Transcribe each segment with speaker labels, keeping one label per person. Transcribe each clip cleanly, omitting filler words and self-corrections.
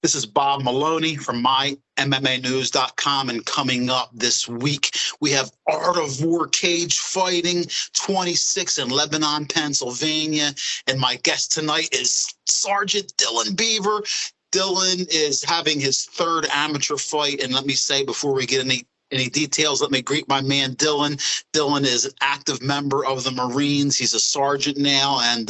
Speaker 1: This is Bob Maloney from MyMMAnews.com, and coming up this week, we have Art of War Cage Fighting 26 in Lebanon, Pennsylvania, and my guest tonight is Sergeant Dylan Beever. Dylan is having his third amateur fight, and let me say before we get any details, let me greet my man Dylan. Dylan is an active member of the Marines. He's a sergeant now, and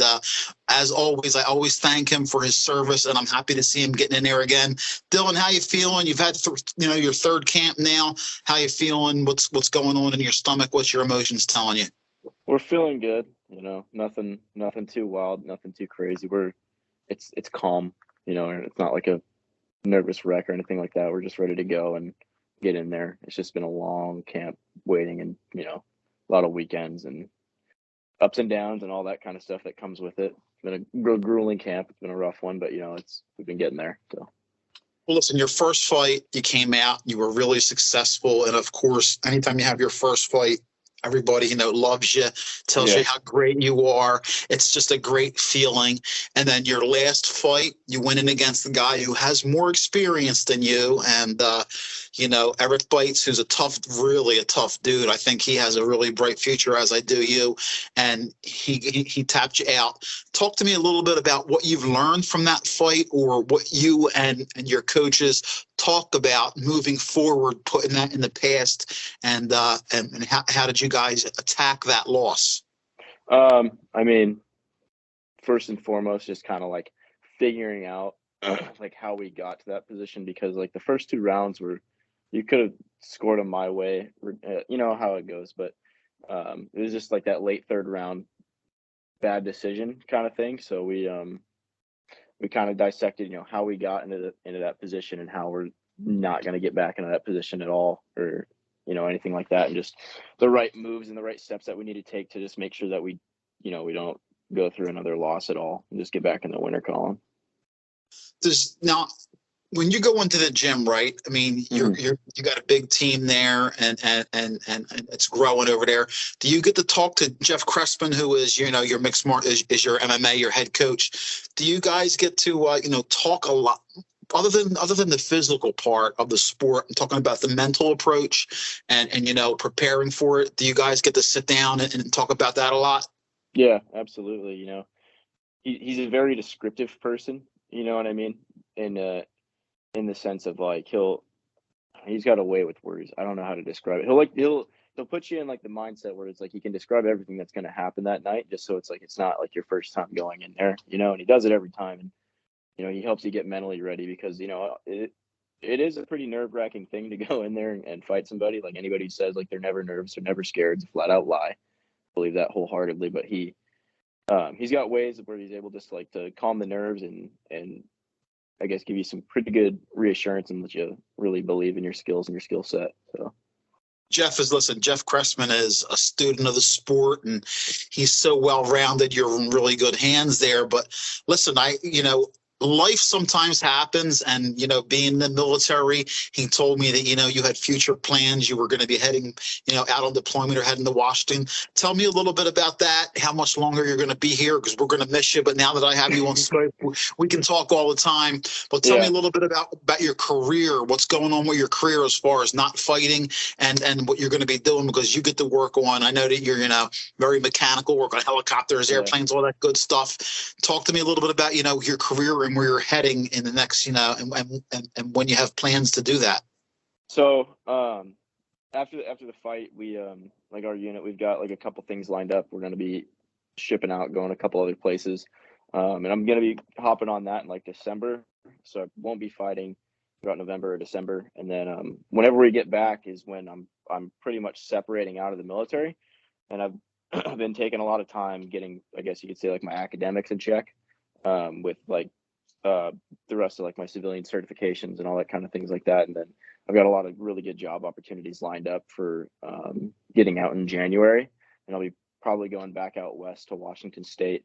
Speaker 1: as always, I always thank him for his service, and I'm happy to see him getting in there again. Dylan, how you feeling? You've had your third camp now. How you feeling? What's going on in your stomach? What's your emotions telling you?
Speaker 2: We're feeling good. Nothing too wild, nothing too crazy. It's calm. It's not like a nervous wreck or anything like that. We're just ready to go and get in there. It's just been a long camp waiting, and a lot of weekends and ups and downs and all that kind of stuff that comes with it. It's been a grueling camp. It's been a rough one, but we've been getting there. So.
Speaker 1: Well, listen, your first fight, you came out, you were really successful, and of course, anytime you have your first fight, everybody loves you, tells you how great you are. It's just a great feeling. And then your last fight, you went in against the guy who has more experience than you, and Eric Bites, who's really a tough dude. I think he has a really bright future, as I do you. And he tapped you out. Talk to me a little bit about what you've learned from that fight, or what you and your coaches talk about moving forward, putting that in the past, and how did you guys attack that loss?
Speaker 2: First and foremost, just kind of like figuring out like how we got to that position, because like the first two rounds you could have scored them my way, how it goes, but it was just like that late third round bad decision kind of thing. So we kind of dissected, how we got into that position and how we're not going to get back into that position at all, or anything like that, and just the right moves and the right steps that we need to take to just make sure that we don't go through another loss at all and just get back in the winner column.
Speaker 1: Now, when you go into the gym, right? I mean, you got a big team there, and it's growing over there. Do you get to talk to Jeff Crespin, who is your mixed is your MMA, your head coach? Do you guys get to talk a lot? Other than the physical part of the sport, I'm talking about the mental approach and preparing for it. Do you guys get to sit down and talk about that a lot?
Speaker 2: Yeah, absolutely. He's a very descriptive person. You know what I mean? In the sense of like he's got a way with words. I don't know how to describe it. He'll put you in like the mindset where it's like he can describe everything that's going to happen that night, just so it's like it's not like your first time going in there. And he does it every time. And he helps you get mentally ready, because it is a pretty nerve-wracking thing to go in there and fight somebody. Like, anybody who says like they're never nervous or never scared is a flat out lie. I believe that wholeheartedly. But he's got ways where he's able just like to calm the nerves and I guess give you some pretty good reassurance and let you really believe in your skills and your skill set. So
Speaker 1: Jeff Cressman is a student of the sport, and he's so well-rounded. You're in really good hands there. But listen, life sometimes happens, and being in the military, he told me that you had future plans. You were going to be heading out on deployment or heading to Washington. Tell me a little bit about that, how much longer you're going to be here, because we're going to miss you. But now that I have you on Skype, we can talk all the time. But tell me a little bit about your career, what's going on with your career as far as not fighting, and what you're going to be doing, because you get to work on, I know that you're very mechanical, work on helicopters, airplanes, all that good stuff. Talk to me a little bit about your career and where you're heading in the next, and when you have plans to do that.
Speaker 2: So after the fight, we like our unit, we've got like a couple things lined up. We're going to be shipping out, going a couple other places, and I'm going to be hopping on that in like December. So I won't be fighting throughout November or December, and then whenever we get back is when I'm pretty much separating out of the military, and I've been taking a lot of time getting, I guess you could say, like my academics in check, with like the rest of like my civilian certifications and all that kind of things like that. And then I've got a lot of really good job opportunities lined up for getting out in January, and I'll be probably going back out west to Washington State,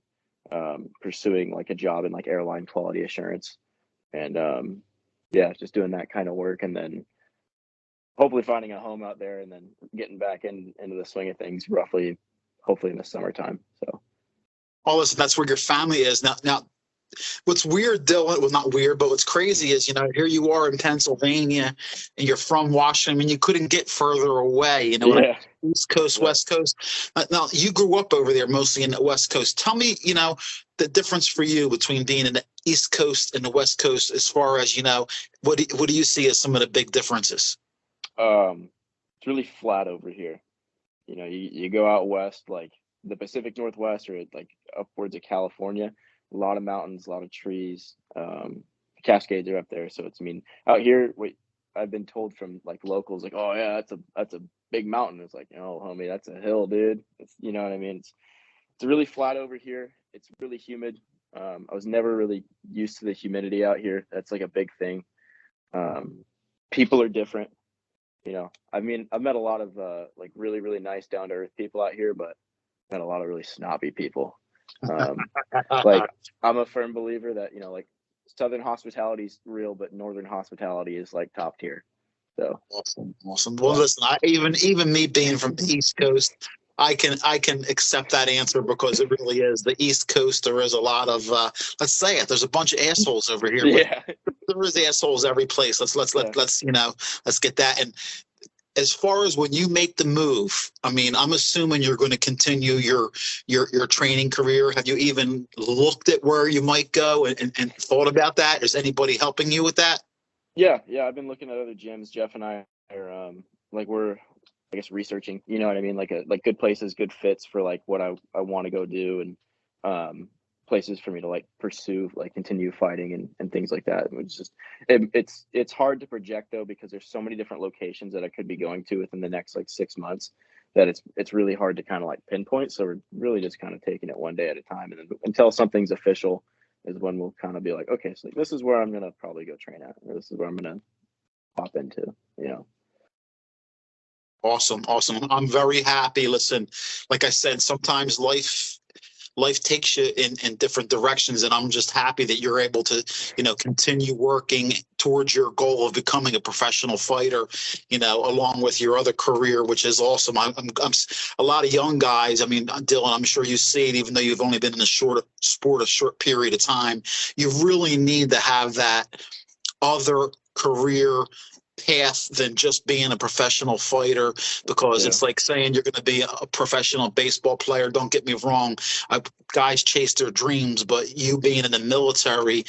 Speaker 2: pursuing like a job in like airline quality assurance, and just doing that kind of work, and then hopefully finding a home out there, and then getting back into the swing of things hopefully in the summertime. So
Speaker 1: listen, that's where your family is now. what's weird, Dylan, well, not weird, but what's crazy is, here you are in Pennsylvania and you're from Washington. I mean, you couldn't get further away,
Speaker 2: Yeah.
Speaker 1: East Coast,
Speaker 2: Yeah.
Speaker 1: West Coast. Now, you grew up over there mostly in the West Coast. Tell me, the difference for you between being in the East Coast and the West Coast as far as, what do you see as some of the big differences?
Speaker 2: It's really flat over here. You go out west, like the Pacific Northwest or like upwards of California, a lot of mountains, a lot of trees. Cascades are up there. So out here, I've been told from like locals, like, oh yeah, that's a big mountain. It's like, oh homie, that's a hill, dude. You know what I mean? It's really flat over here. It's really humid. I was never really used to the humidity out here. That's like a big thing. People are different. I've met a lot of like really, really nice, down to earth people out here, but met a lot of really snobby people. Like I'm a firm believer that, like Southern hospitality is real, but Northern hospitality is like top tier. So
Speaker 1: awesome. Well, listen, even me being from the East Coast, I can accept that answer because it really is the East Coast. There is a lot of let's say it. There's a bunch of assholes over here.
Speaker 2: Yeah,
Speaker 1: there is assholes every place. Let's get that. And as far as when you make the move, I mean, I'm assuming you're going to continue your training career. Have you even looked at where you might go and thought about that? Is anybody helping you with that?
Speaker 2: Yeah. I've been looking at other gyms. Jeff and I are we're, I guess, researching. You know what I mean? Like good places, good fits for like what I want to go do, and places for me to like pursue, like continue fighting and things like that. It's just it's hard to project though, because there's so many different locations that I could be going to within the next like 6 months that it's really hard to kind of like pinpoint. So we're really just kind of taking it one day at a time, and then until something's official is when we'll kind of be like, okay, so this is where I'm gonna probably go train at, or this is where I'm gonna pop into.
Speaker 1: Awesome. I'm very happy. Listen, like I said, sometimes life takes you in different directions, and I'm just happy that you're able to, continue working towards your goal of becoming a professional fighter, along with your other career, which is awesome. I'm a lot of young guys. I mean, Dylan, I'm sure you see it, even though you've only been in a short period of time, you really need to have that other career path than just being a professional fighter, because it's like saying you're going to be a professional baseball player. Don't get me wrong, guys chase their dreams, but you being in the military,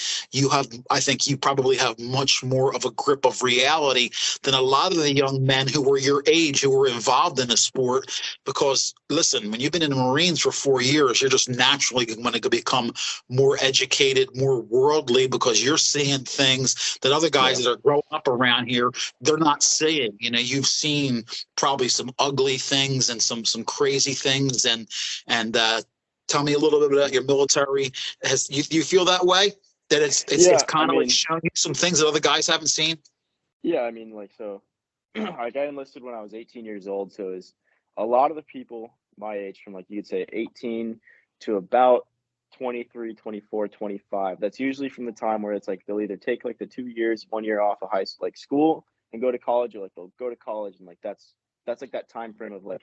Speaker 1: I think you probably have much more of a grip of reality than a lot of the young men who were your age who were involved in the sport. Because listen, when you've been in the Marines for 4 years, you're just naturally going to become more educated, more worldly, because you're seeing things that other guys that are growing up around here, they're not seeing. You've seen probably some ugly things and some crazy things, and tell me a little bit about your military. You feel that way, that it's kind of like showing you some things that other guys haven't seen?
Speaker 2: Yeah, I mean, like, so like I enlisted when I was 18 years old, so is a lot of the people my age, from like you could say 18 to about 23, 24, 25. That's usually from the time where it's like they'll either take like the 2 years, 1 year off of school and go to college, or like they'll go to college, and like that's like that time frame of like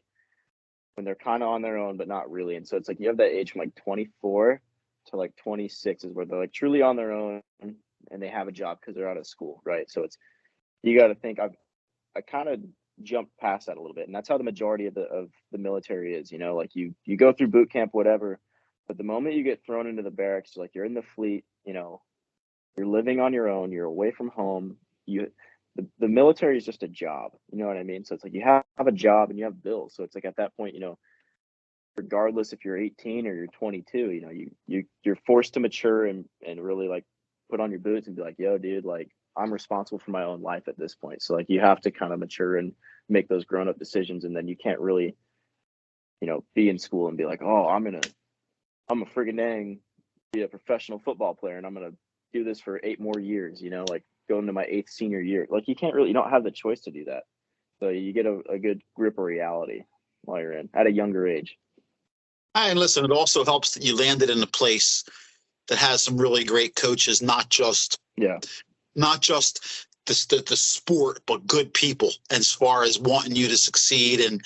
Speaker 2: when they're kind of on their own but not really. And so it's like you have that age from like 24 to like 26 is where they're like truly on their own and they have a job because they're out of school, right? So it's, you got to think, I kind of jumped past that a little bit, and that's how the majority of the military is. Like you go through boot camp, whatever, but the moment you get thrown into the barracks, like you're in the fleet, you're living on your own, you're away from home. The military is just a job, you know what I mean? So it's like you have a job and you have bills. So it's like at that point, regardless if you're 18 or you're 22, you're forced to mature and really like put on your boots and be like, yo, dude, like I'm responsible for my own life at this point. So like you have to kind of mature and make those grown up decisions, and then you can't really, be in school and be like, oh, I'm a friggin' dang be a professional football player and I'm gonna do this for 8 more years, like going to my 8th senior year. Like you don't have the choice to do that. So you get a good grip of reality while you're in at a younger age.
Speaker 1: And listen, it also helps that you landed in a place that has some really great coaches, not just the sport, but good people as far as wanting you to succeed and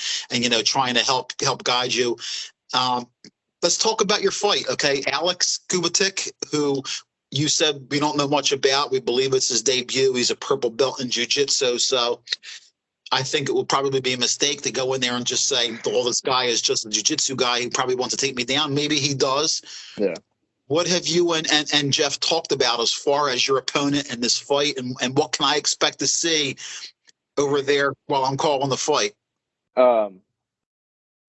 Speaker 1: trying to help guide you. let's talk about your fight, okay? Alex Kubatik, who you said we don't know much about. We believe it's his debut. He's a purple belt in jiu-jitsu, so I think it would probably be a mistake to go in there and just say, "Oh, this guy is just a jiu-jitsu guy. He probably wants to take me down." Maybe he does.
Speaker 2: Yeah.
Speaker 1: What have you and Jeff talked about as far as your opponent in this fight, and what can I expect to see over there while I'm calling the fight?
Speaker 2: A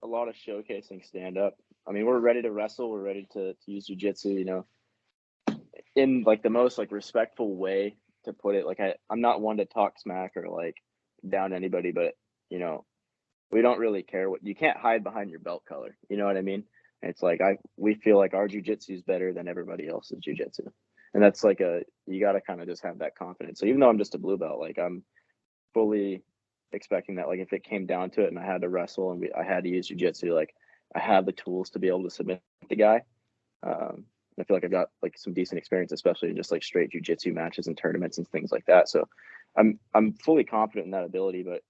Speaker 2: lot of showcasing stand-up. I mean, we're ready to wrestle. We're ready to use jiu-jitsu, you know, in like the most like respectful way to put it. Like I'm not one to talk smack or like down anybody, but you know, we don't really care what you can't hide behind your belt color. You know what I mean? And it's like we feel like our jiu-jitsu is better than everybody else's jiu-jitsu. And that's like you got to kind of just have that confidence. So even though I'm just a blue belt, like I'm fully expecting that, like if it came down to it and I had to wrestle and I had to use jiu-jitsu, like I have the tools to be able to submit the guy. I feel like I've got like some decent experience, especially in just like straight jiu-jitsu matches and tournaments and things like that. So I'm fully confident in that ability, but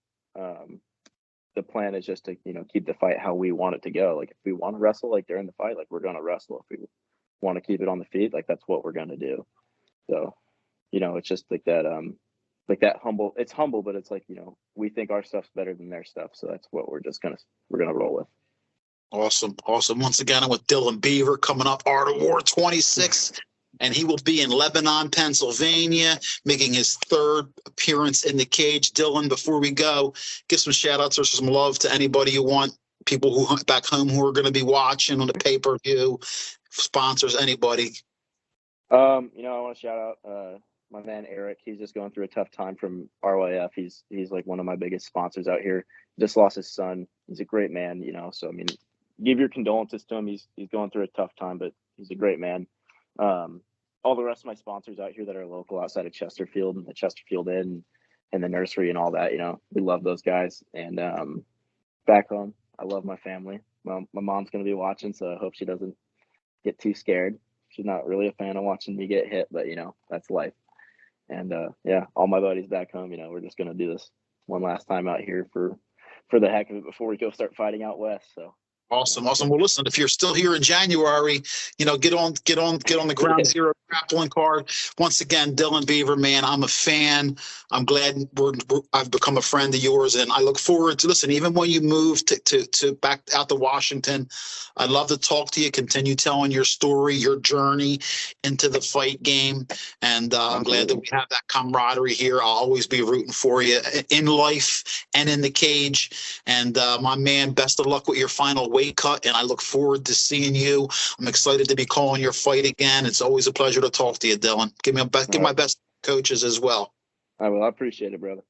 Speaker 2: the plan is just to, you know, keep the fight how we want it to go. Like if we want to wrestle like during the fight, like we're going to wrestle. If we want to keep it on the feet, like that's what we're going to do. So, you know, it's just like that humble, it's humble, but it's like, you know, we think our stuff's better than their stuff. So that's what we're going to roll with.
Speaker 1: Awesome. Once again, I'm with Dylan Beever coming up Art of War 26, and he will be in Lebanon, Pennsylvania, making his third appearance in the cage. Dylan, before we go, give some shout outs or some love to anybody you want, people who back home who are going to be watching on the pay-per-view, sponsors, anybody.
Speaker 2: You know, I want to shout out my man Eric. He's just going through a tough time from RYF. He's like one of my biggest sponsors out here. Just lost his son. He's a great man, you know. So I mean, give your condolences to him. He's going through a tough time, but he's a great man. All the rest of my sponsors out here that are local outside of Chesterfield and the Chesterfield Inn and the nursery and all that, you know, we love those guys. And back home, I love my family. My mom's going to be watching, so I hope she doesn't get too scared. She's not really a fan of watching me get hit, but, you know, that's life. And, yeah, all my buddies back home, you know, we're just going to do this one last time out here for the heck of it before we go start fighting out west, so.
Speaker 1: Awesome. Well, listen, if you're still here in January, you know, get on the Ground Zero grappling card. Once again, Dylan Beever, man, I'm a fan. I'm glad I've become a friend of yours, and I look forward to listen. Even when you move to back out to Washington, I'd love to talk to you. Continue telling your story, your journey into the fight game, and I'm glad that we have that camaraderie here. I'll always be rooting for you in life and in the cage. And my man, best of luck with your final weight cut, and I look forward to seeing you. I'm excited to be calling your fight again. It's always a pleasure to talk to you, Dylan. Give my best coaches as well.
Speaker 2: I will. I appreciate it, brother.